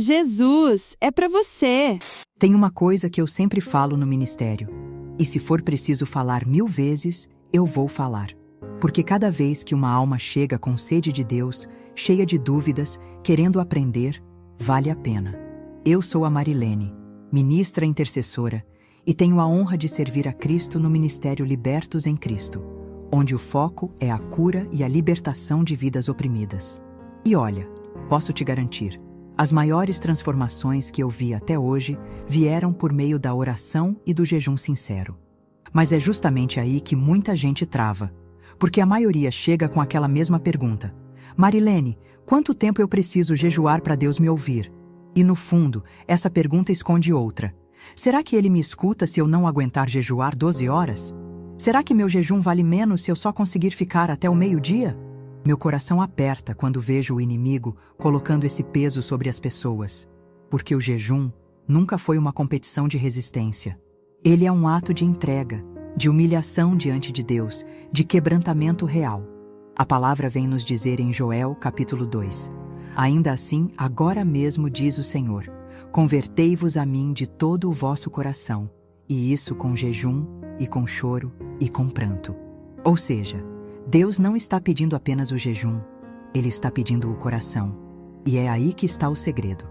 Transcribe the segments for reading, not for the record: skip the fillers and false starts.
Jesus, é para você. Tem uma coisa que eu sempre falo no ministério. E se for preciso falar 1000 vezes, eu vou falar. Porque cada vez que uma alma chega com sede de Deus, cheia de dúvidas, querendo aprender, vale a pena. Eu sou a Marilene, ministra intercessora, e tenho a honra de servir a Cristo no Ministério Libertos em Cristo, onde o foco é a cura e a libertação de vidas oprimidas. E olha, posso te garantir, as maiores transformações que eu vi até hoje vieram por meio da oração e do jejum sincero. Mas é justamente aí que muita gente trava, porque a maioria chega com aquela mesma pergunta: Marilene, quanto tempo eu preciso jejuar para Deus me ouvir? E no fundo, essa pergunta esconde outra. Será que Ele me escuta se eu não aguentar jejuar 12 horas? Será que meu jejum vale menos se eu só conseguir ficar até o meio-dia? Meu coração aperta quando vejo o inimigo colocando esse peso sobre as pessoas, porque o jejum nunca foi uma competição de resistência. Ele é um ato de entrega, de humilhação diante de Deus, de quebrantamento real. A palavra vem nos dizer em Joel, capítulo 2. Ainda assim, agora mesmo diz o Senhor, convertei-vos a mim de todo o vosso coração, e isso com jejum, e com choro, e com pranto. Ou seja, Deus não está pedindo apenas o jejum, Ele está pedindo o coração. E é aí que está o segredo.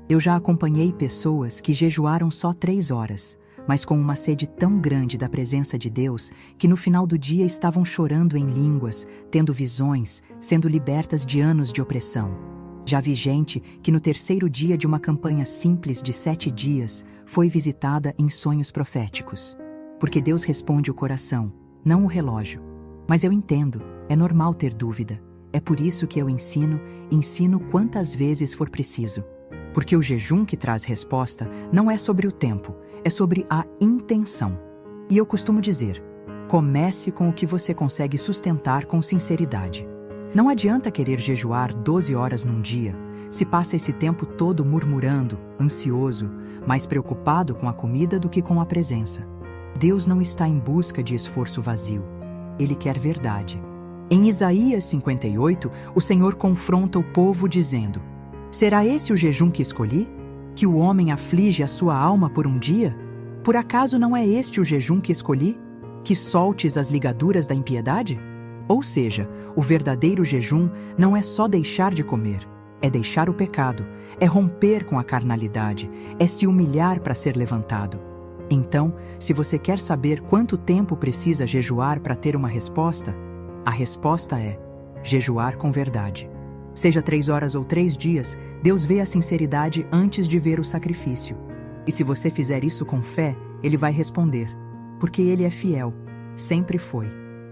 Eu já acompanhei pessoas que jejuaram só 3 horas, mas com uma sede tão grande da presença de Deus, que no final do dia estavam chorando em línguas, tendo visões, sendo libertas de anos de opressão. Já vi gente que no 3º dia de uma campanha simples de 7 dias, foi visitada em sonhos proféticos. Porque Deus responde o coração, não o relógio. Mas eu entendo, é normal ter dúvida. É por isso que eu ensino quantas vezes for preciso. Porque o jejum que traz resposta não é sobre o tempo, é sobre a intenção. E eu costumo dizer, comece com o que você consegue sustentar com sinceridade. Não adianta querer jejuar 12 horas num dia, se passa esse tempo todo murmurando, ansioso, mais preocupado com a comida do que com a presença. Deus não está em busca de esforço vazio. Ele quer verdade. Em Isaías 58, o Senhor confronta o povo dizendo: será esse o jejum que escolhi? Que o homem aflige a sua alma por um dia? Por acaso não é este o jejum que escolhi? Que soltes as ligaduras da impiedade? Ou seja, o verdadeiro jejum não é só deixar de comer, é deixar o pecado, é romper com a carnalidade, é se humilhar para ser levantado. Então, se você quer saber quanto tempo precisa jejuar para ter uma resposta, a resposta é jejuar com verdade. Seja 3 horas ou 3 dias, Deus vê a sinceridade antes de ver o sacrifício. E se você fizer isso com fé, Ele vai responder, porque Ele é fiel, sempre foi.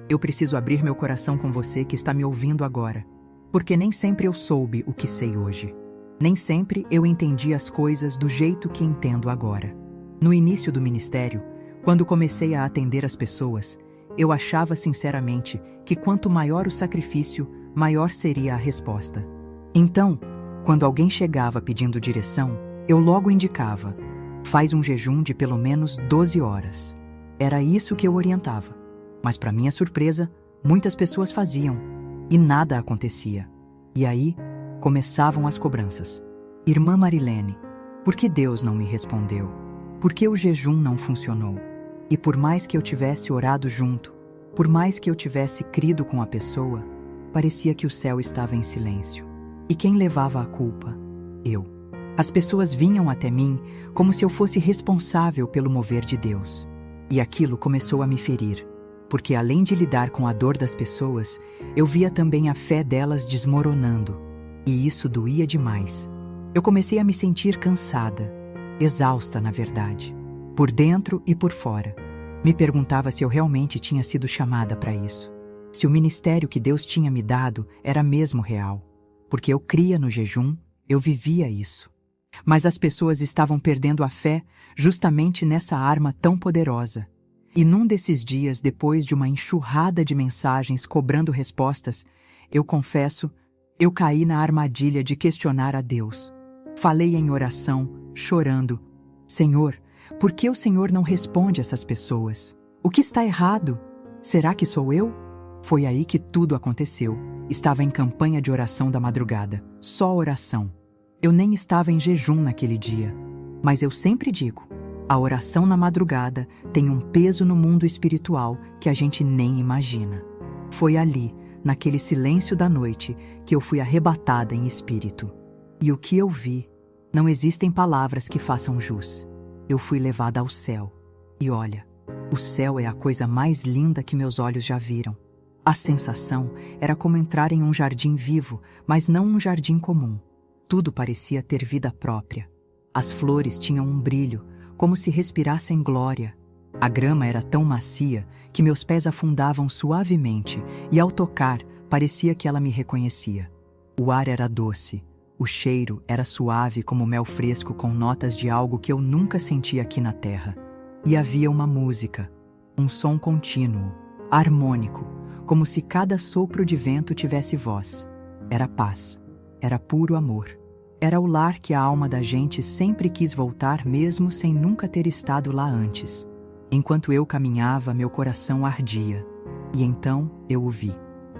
Eu preciso abrir meu coração com você que está me ouvindo agora, porque nem sempre eu soube o que sei hoje. Nem sempre eu entendi as coisas do jeito que entendo agora. No início do ministério, quando comecei a atender as pessoas, eu achava sinceramente que quanto maior o sacrifício, maior seria a resposta. Então, quando alguém chegava pedindo direção, eu logo indicava: faz um jejum de pelo menos 12 horas. Era isso que eu orientava. Mas para minha surpresa, muitas pessoas faziam, e nada acontecia. E aí, começavam as cobranças. Irmã Marilene, por que Deus não me respondeu? Por que o jejum não funcionou? E por mais que eu tivesse orado junto, por mais que eu tivesse crido com a pessoa, parecia que o céu estava em silêncio. E quem levava a culpa? Eu. As pessoas vinham até mim como se eu fosse responsável pelo mover de Deus. E aquilo começou a me ferir, porque além de lidar com a dor das pessoas, eu via também a fé delas desmoronando. E isso doía demais. Eu comecei a me sentir cansada, exausta na verdade, por dentro e por fora. Me perguntava se eu realmente tinha sido chamada para isso. Se o ministério que Deus tinha me dado era mesmo real. Porque eu cria no jejum, eu vivia isso. Mas as pessoas estavam perdendo a fé justamente nessa arma tão poderosa. E num desses dias, depois de uma enxurrada de mensagens cobrando respostas, eu confesso, eu caí na armadilha de questionar a Deus. Falei em oração, chorando: Senhor, por que o Senhor não responde essas pessoas? O que está errado? Será que sou eu? Foi aí que tudo aconteceu. Estava em campanha de oração da madrugada. Só oração. Eu nem estava em jejum naquele dia, mas eu sempre digo, a oração na madrugada tem um peso no mundo espiritual que a gente nem imagina. Foi ali, naquele silêncio da noite, que eu fui arrebatada em espírito. E o que eu vi, não existem palavras que façam jus. Eu fui levada ao céu. E olha, o céu é a coisa mais linda que meus olhos já viram. A sensação era como entrar em um jardim vivo, mas não um jardim comum. Tudo parecia ter vida própria. As flores tinham um brilho, como se respirassem glória. A grama era tão macia que meus pés afundavam suavemente e, ao tocar, parecia que ela me reconhecia. O ar era doce, o cheiro era suave como mel fresco com notas de algo que eu nunca senti aqui na terra. E havia uma música, um som contínuo, harmônico, como se cada sopro de vento tivesse voz. Era paz, era puro amor. Era o lar que a alma da gente sempre quis voltar mesmo sem nunca ter estado lá antes. Enquanto eu caminhava, meu coração ardia. E então eu o vi.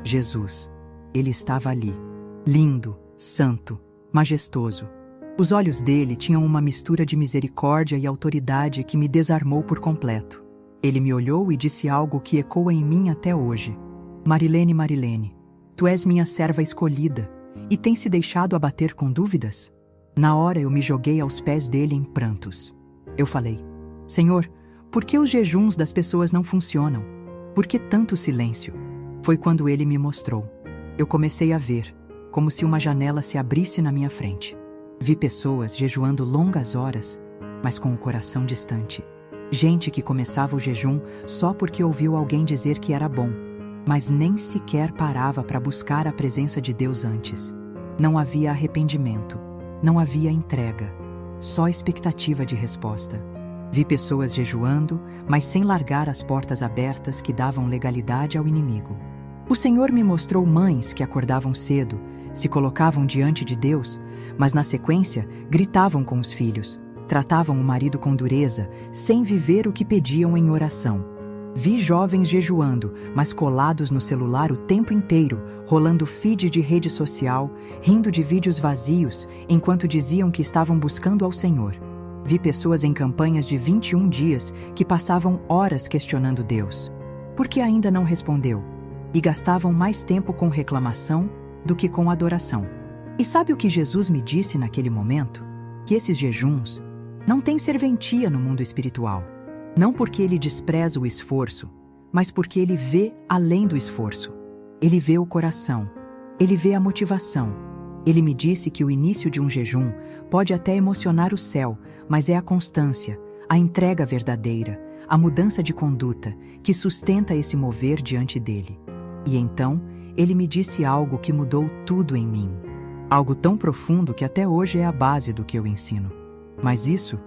Jesus. Ele estava ali. Lindo, santo, majestoso. Os olhos dele tinham uma mistura de misericórdia e autoridade que me desarmou por completo. Ele me olhou e disse algo que ecoa em mim até hoje. Marilene, Marilene, tu és minha serva escolhida. E tem se deixado abater com dúvidas? Na hora eu me joguei aos pés dele em prantos. Eu falei, Senhor, por que os jejuns das pessoas não funcionam? Por que tanto silêncio? Foi quando ele me mostrou. Eu comecei a ver, como se uma janela se abrisse na minha frente. Vi pessoas jejuando longas horas, mas com o coração distante. Gente que começava o jejum só porque ouviu alguém dizer que era bom, mas nem sequer parava para buscar a presença de Deus antes. Não havia arrependimento, não havia entrega, só expectativa de resposta. Vi pessoas jejuando, mas sem largar as portas abertas que davam legalidade ao inimigo. O Senhor me mostrou mães que acordavam cedo, se colocavam diante de Deus, mas na sequência gritavam com os filhos, tratavam o marido com dureza, sem viver o que pediam em oração. Vi jovens jejuando, mas colados no celular o tempo inteiro, rolando feed de rede social, rindo de vídeos vazios, enquanto diziam que estavam buscando ao Senhor. Vi pessoas em campanhas de 21 dias que passavam horas questionando Deus. Por que ainda não respondeu? E gastavam mais tempo com reclamação do que com adoração. E sabe o que Jesus me disse naquele momento? Que esses jejuns não têm serventia no mundo espiritual. Não porque ele despreza o esforço, mas porque ele vê além do esforço. Ele vê o coração, ele vê a motivação. Ele me disse que o início de um jejum pode até emocionar o céu, mas é a constância, a entrega verdadeira, a mudança de conduta que sustenta esse mover diante dele. E então, ele me disse algo que mudou tudo em mim. Algo tão profundo que até hoje é a base do que eu ensino. Mas isso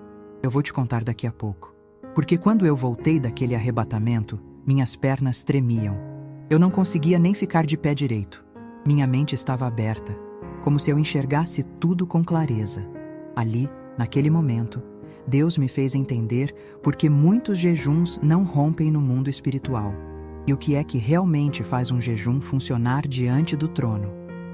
eu vou te contar daqui a pouco. Porque quando eu voltei daquele arrebatamento, minhas pernas tremiam. Eu não conseguia nem ficar de pé direito. Minha mente estava aberta, como se eu enxergasse tudo com clareza. Ali, naquele momento, Deus me fez entender por que muitos jejuns não rompem no mundo espiritual. E o que é que realmente faz um jejum funcionar diante do trono.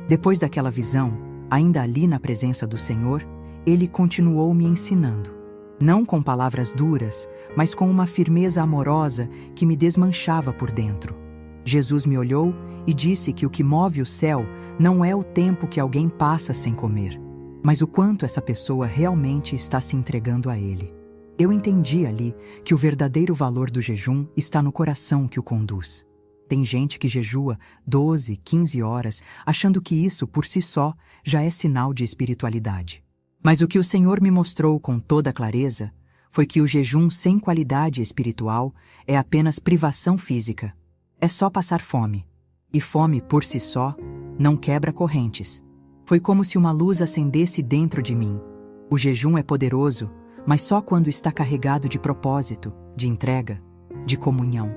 Depois daquela visão, ainda ali na presença do Senhor, Ele continuou me ensinando. Não com palavras duras, mas com uma firmeza amorosa que me desmanchava por dentro. Jesus me olhou e disse que o que move o céu não é o tempo que alguém passa sem comer, mas o quanto essa pessoa realmente está se entregando a Ele. Eu entendi ali que o verdadeiro valor do jejum está no coração que o conduz. Tem gente que jejua 12, 15 horas, achando que isso, por si só, já é sinal de espiritualidade. Mas o que o Senhor me mostrou com toda clareza foi que o jejum sem qualidade espiritual é apenas privação física. É só passar fome. E fome, por si só, não quebra correntes. Foi como se uma luz acendesse dentro de mim. O jejum é poderoso, mas só quando está carregado de propósito, de entrega, de comunhão.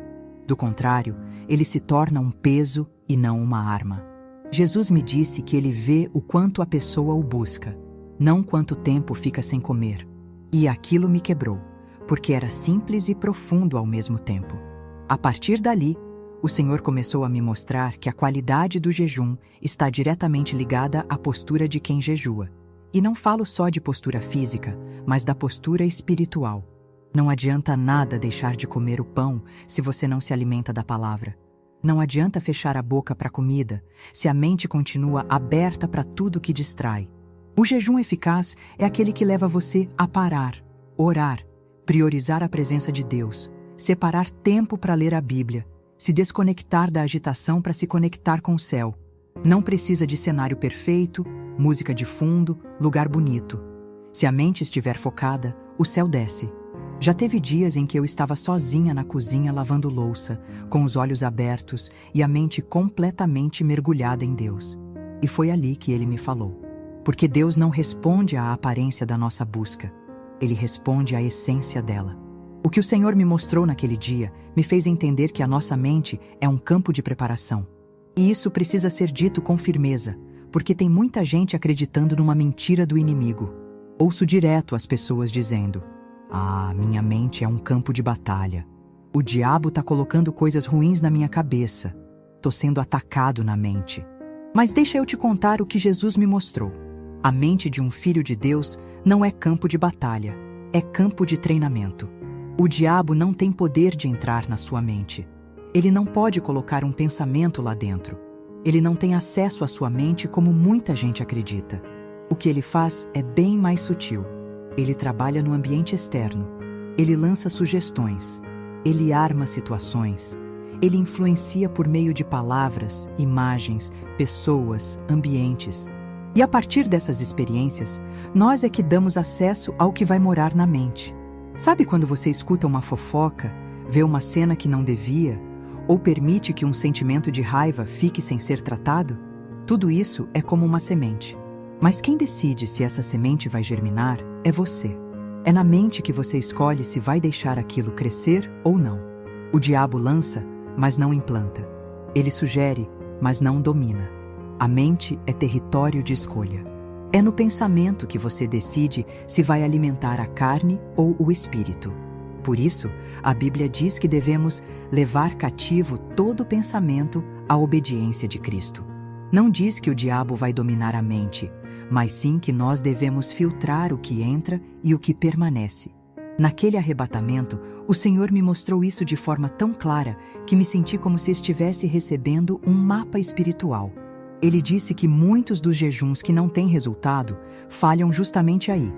Do contrário, ele se torna um peso e não uma arma. Jesus me disse que ele vê o quanto a pessoa o busca, não quanto tempo fica sem comer. E aquilo me quebrou, porque era simples e profundo ao mesmo tempo. A partir dali, o Senhor começou a me mostrar que a qualidade do jejum está diretamente ligada à postura de quem jejua. E não falo só de postura física, mas da postura espiritual. Não adianta nada deixar de comer o pão se você não se alimenta da palavra. Não adianta fechar a boca para a comida se a mente continua aberta para tudo que distrai. O jejum eficaz é aquele que leva você a parar, orar, priorizar a presença de Deus, separar tempo para ler a Bíblia, se desconectar da agitação para se conectar com o céu. Não precisa de cenário perfeito, música de fundo, lugar bonito. Se a mente estiver focada, o céu desce. Já teve dias em que eu estava sozinha na cozinha lavando louça, com os olhos abertos e a mente completamente mergulhada em Deus. E foi ali que ele me falou. Porque Deus não responde à aparência da nossa busca. Ele responde à essência dela. O que o Senhor me mostrou naquele dia me fez entender que a nossa mente é um campo de preparação. E isso precisa ser dito com firmeza, porque tem muita gente acreditando numa mentira do inimigo. Ouço direto as pessoas dizendo: minha mente é um campo de batalha. O diabo está colocando coisas ruins na minha cabeça. Estou sendo atacado na mente. Mas deixa eu te contar o que Jesus me mostrou. A mente de um filho de Deus não é campo de batalha, é campo de treinamento. O diabo não tem poder de entrar na sua mente. Ele não pode colocar um pensamento lá dentro. Ele não tem acesso à sua mente como muita gente acredita. O que ele faz é bem mais sutil. Ele trabalha no ambiente externo. Ele lança sugestões. Ele arma situações. Ele influencia por meio de palavras, imagens, pessoas, ambientes. E a partir dessas experiências, nós é que damos acesso ao que vai morar na mente. Sabe quando você escuta uma fofoca, vê uma cena que não devia, ou permite que um sentimento de raiva fique sem ser tratado? Tudo isso é como uma semente. Mas quem decide se essa semente vai germinar é você. É na mente que você escolhe se vai deixar aquilo crescer ou não. O diabo lança, mas não implanta. Ele sugere, mas não domina. A mente é território de escolha. É no pensamento que você decide se vai alimentar a carne ou o espírito. Por isso, a Bíblia diz que devemos levar cativo todo pensamento à obediência de Cristo. Não diz que o diabo vai dominar a mente, mas sim que nós devemos filtrar o que entra e o que permanece. Naquele arrebatamento, o Senhor me mostrou isso de forma tão clara que me senti como se estivesse recebendo um mapa espiritual. Ele disse que muitos dos jejuns que não têm resultado falham justamente aí,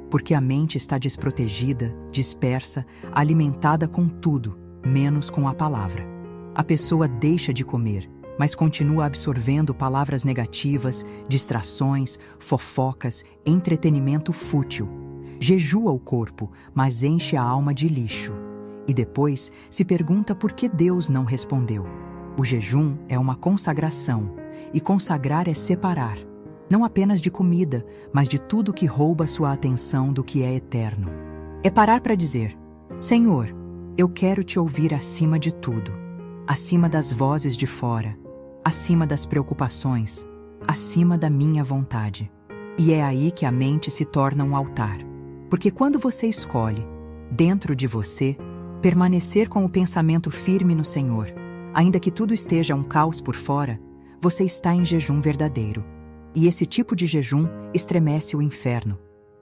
porque a mente está desprotegida, dispersa, alimentada com tudo, menos com a palavra. A pessoa deixa de comer, mas continua absorvendo palavras negativas, distrações, fofocas, entretenimento fútil. Jejua o corpo, mas enche a alma de lixo. E depois se pergunta por que Deus não respondeu. O jejum é uma consagração, e consagrar é separar, não apenas de comida, mas de tudo que rouba sua atenção do que é eterno. É parar para dizer: Senhor, eu quero te ouvir acima de tudo, acima das vozes de fora, acima das preocupações, acima da minha vontade. E é aí que a mente se torna um altar. Porque quando você escolhe, dentro de você, permanecer com o pensamento firme no Senhor, ainda que tudo esteja um caos por fora, você está em jejum verdadeiro. E esse tipo de jejum estremece o inferno.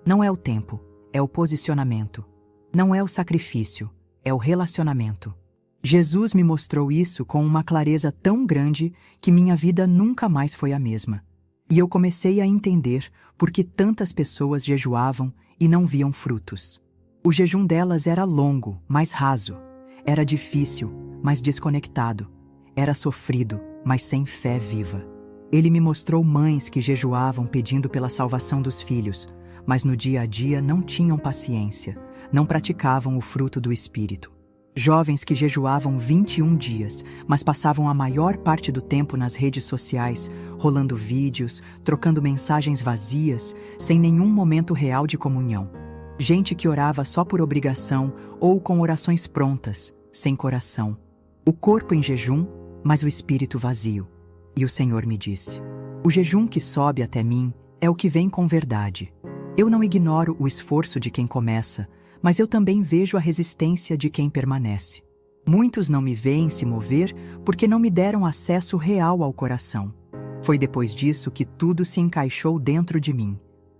Não é o tempo, é o posicionamento. Não é o sacrifício, é o relacionamento. Jesus me mostrou isso com uma clareza tão grande que minha vida nunca mais foi a mesma. E eu comecei a entender por que tantas pessoas jejuavam e não viam frutos. O jejum delas era longo, mas raso. Era difícil, mas desconectado. Era sofrido, mas sem fé viva. Ele me mostrou mães que jejuavam pedindo pela salvação dos filhos, mas no dia a dia não tinham paciência, não praticavam o fruto do Espírito. Jovens que jejuavam 21 dias, mas passavam a maior parte do tempo nas redes sociais, rolando vídeos, trocando mensagens vazias, sem nenhum momento real de comunhão. Gente que orava só por obrigação ou com orações prontas, sem coração. O corpo em jejum, mas o espírito vazio. E o Senhor me disse: o jejum que sobe até mim é o que vem com verdade. Eu não ignoro o esforço de quem começa, mas eu também vejo a resistência de quem permanece. Muitos não me veem se mover porque não me deram acesso real ao coração. Foi depois disso que tudo se encaixou dentro de mim.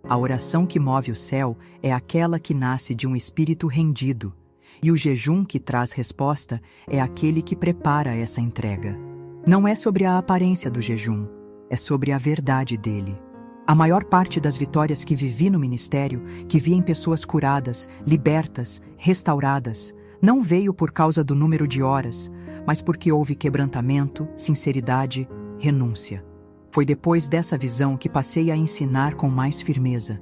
A oração que move o céu é aquela que nasce de um espírito rendido, e o jejum que traz resposta é aquele que prepara essa entrega. Não é sobre a aparência do jejum, é sobre a verdade dele. A maior parte das vitórias que vivi no ministério, que vi em pessoas curadas, libertas, restauradas, não veio por causa do número de horas, mas porque houve quebrantamento, sinceridade, renúncia. Foi depois dessa visão que passei a ensinar com mais firmeza,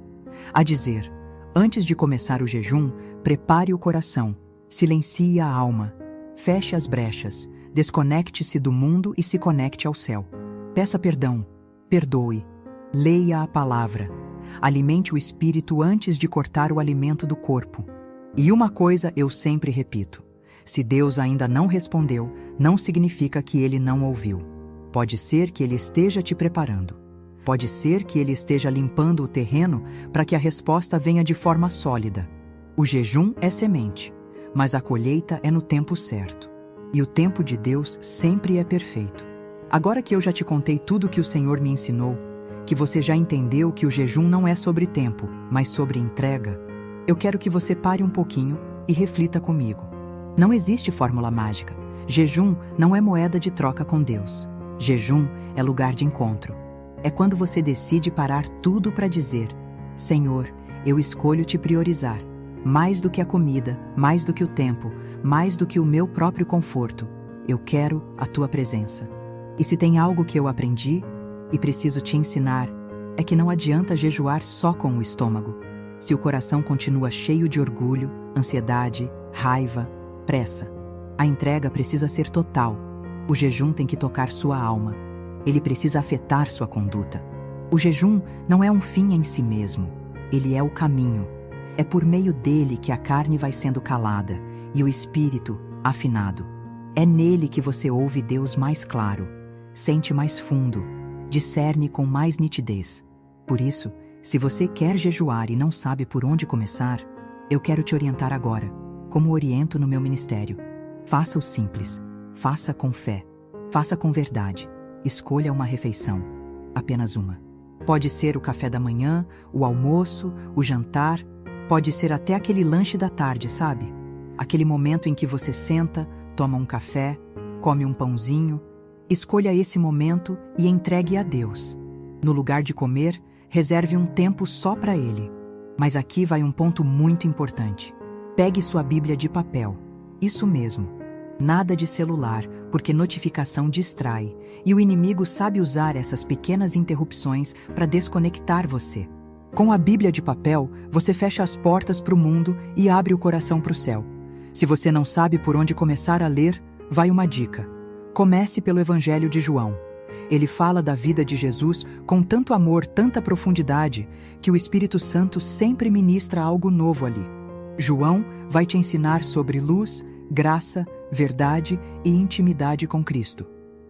a dizer: antes de começar o jejum, prepare o coração, silencie a alma, feche as brechas, desconecte-se do mundo e se conecte ao céu. Peça perdão, perdoe, leia a palavra, alimente o espírito antes de cortar o alimento do corpo. E uma coisa eu sempre repito: se Deus ainda não respondeu, não significa que Ele não ouviu. Pode ser que Ele esteja te preparando. Pode ser que Ele esteja limpando o terreno para que a resposta venha de forma sólida. O jejum é semente, mas a colheita é no tempo certo. E o tempo de Deus sempre é perfeito. Agora que eu já te contei tudo o que o Senhor me ensinou, que você já entendeu que o jejum não é sobre tempo, mas sobre entrega, eu quero que você pare um pouquinho e reflita comigo. Não existe fórmula mágica. Jejum não é moeda de troca com Deus. Jejum é lugar de encontro. É quando você decide parar tudo para dizer: Senhor, eu escolho te priorizar. Mais do que a comida, mais do que o tempo, mais do que o meu próprio conforto. Eu quero a tua presença. E se tem algo que eu aprendi e preciso te ensinar, é que não adianta jejuar só com o estômago. Se o coração continua cheio de orgulho, ansiedade, raiva, pressa, a entrega precisa ser total. O jejum tem que tocar sua alma. Ele precisa afetar sua conduta. O jejum não é um fim em si mesmo. Ele é o caminho. É por meio dele que a carne vai sendo calada e o espírito afinado. É nele que você ouve Deus mais claro, sente mais fundo, discerne com mais nitidez. Por isso, se você quer jejuar e não sabe por onde começar, eu quero te orientar agora, como oriento no meu ministério. Faça o simples. Faça com fé, faça com verdade, escolha uma refeição, apenas uma. Pode ser o café da manhã, o almoço, o jantar, pode ser até aquele lanche da tarde, sabe? Aquele momento em que você senta, toma um café, come um pãozinho. Escolha esse momento e entregue a Deus. No lugar de comer, reserve um tempo só para Ele. Mas aqui vai um ponto muito importante. Pegue sua Bíblia de papel. Isso mesmo. Nada de celular, porque notificação distrai, e o inimigo sabe usar essas pequenas interrupções para desconectar você. Com a Bíblia de papel, você fecha as portas para o mundo e abre o coração para o céu. Se você não sabe por onde começar a ler, vai uma dica. Comece pelo Evangelho de João. Ele fala da vida de Jesus com tanto amor, tanta profundidade, que o Espírito Santo sempre ministra algo novo ali. João vai te ensinar sobre luz, graça, verdade e intimidade com Cristo.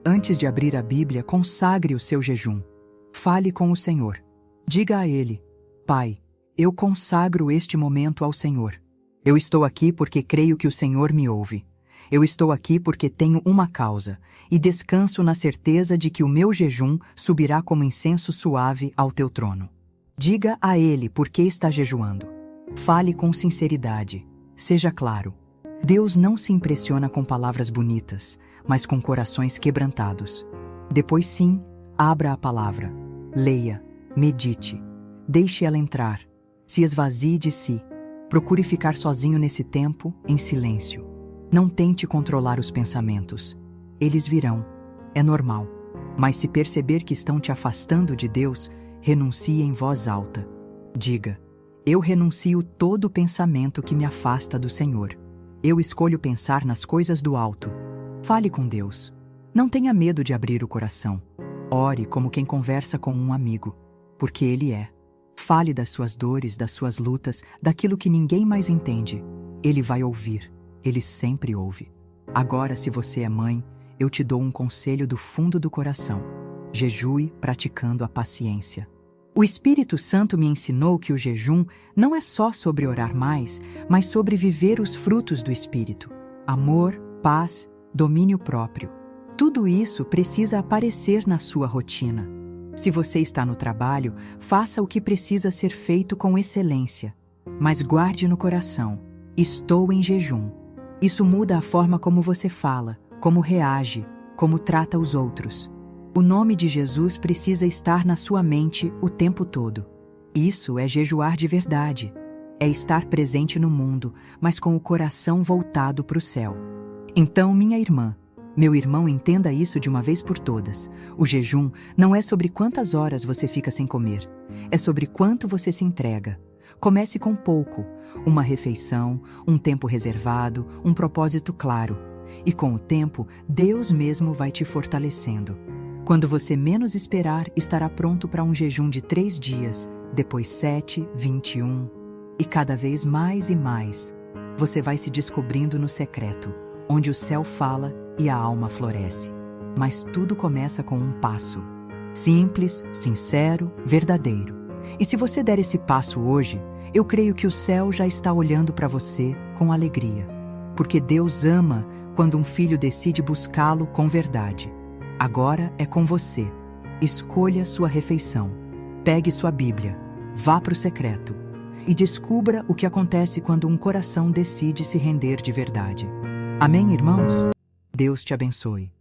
Antes de abrir a Bíblia, consagre o seu jejum. Fale com o Senhor. Diga a Ele: Pai, eu consagro este momento ao Senhor. Eu estou aqui porque creio que o Senhor me ouve. Eu estou aqui porque tenho uma causa e descanso na certeza de que o meu jejum subirá como incenso suave ao teu trono. Diga a Ele por que está jejuando. Fale com sinceridade. Seja claro. Deus não se impressiona com palavras bonitas, mas com corações quebrantados. Depois sim, abra a palavra. Leia, medite. Deixe ela entrar. Se esvazie de si. Procure ficar sozinho nesse tempo, em silêncio. Não tente controlar os pensamentos. Eles virão. É normal. Mas se perceber que estão te afastando de Deus, renuncie em voz alta. Diga: eu renuncio todo pensamento que me afasta do Senhor. Eu escolho pensar nas coisas do alto. Fale com Deus. Não tenha medo de abrir o coração. Ore como quem conversa com um amigo, porque Ele é. Fale das suas dores, das suas lutas, daquilo que ninguém mais entende. Ele vai ouvir. Ele sempre ouve. Agora, se você é mãe, eu te dou um conselho do fundo do coração. Jejue praticando a paciência. O Espírito Santo me ensinou que o jejum não é só sobre orar mais, mas sobre viver os frutos do Espírito. Amor, paz, domínio próprio. Tudo isso precisa aparecer na sua rotina. Se você está no trabalho, faça o que precisa ser feito com excelência. Mas guarde no coração: estou em jejum. Isso muda a forma como você fala, como reage, como trata os outros. O nome de Jesus precisa estar na sua mente o tempo todo. Isso é jejuar de verdade. É estar presente no mundo, mas com o coração voltado para o céu. Então, minha irmã, meu irmão, entenda isso de uma vez por todas. O jejum não é sobre quantas horas você fica sem comer. É sobre quanto você se entrega. Comece com pouco, uma refeição, um tempo reservado, um propósito claro. E com o tempo, Deus mesmo vai te fortalecendo. Quando você menos esperar, estará pronto para um jejum de 3 dias, depois 7, 21. E cada vez mais e mais, você vai se descobrindo no secreto, onde o céu fala e a alma floresce. Mas tudo começa com um passo. Simples, sincero, verdadeiro. E se você der esse passo hoje, eu creio que o céu já está olhando para você com alegria. Porque Deus ama quando um filho decide buscá-lo com verdade. Agora é com você. Escolha sua refeição. Pegue sua Bíblia. Vá para o secreto. E descubra o que acontece quando um coração decide se render de verdade. Amém, irmãos? Deus te abençoe.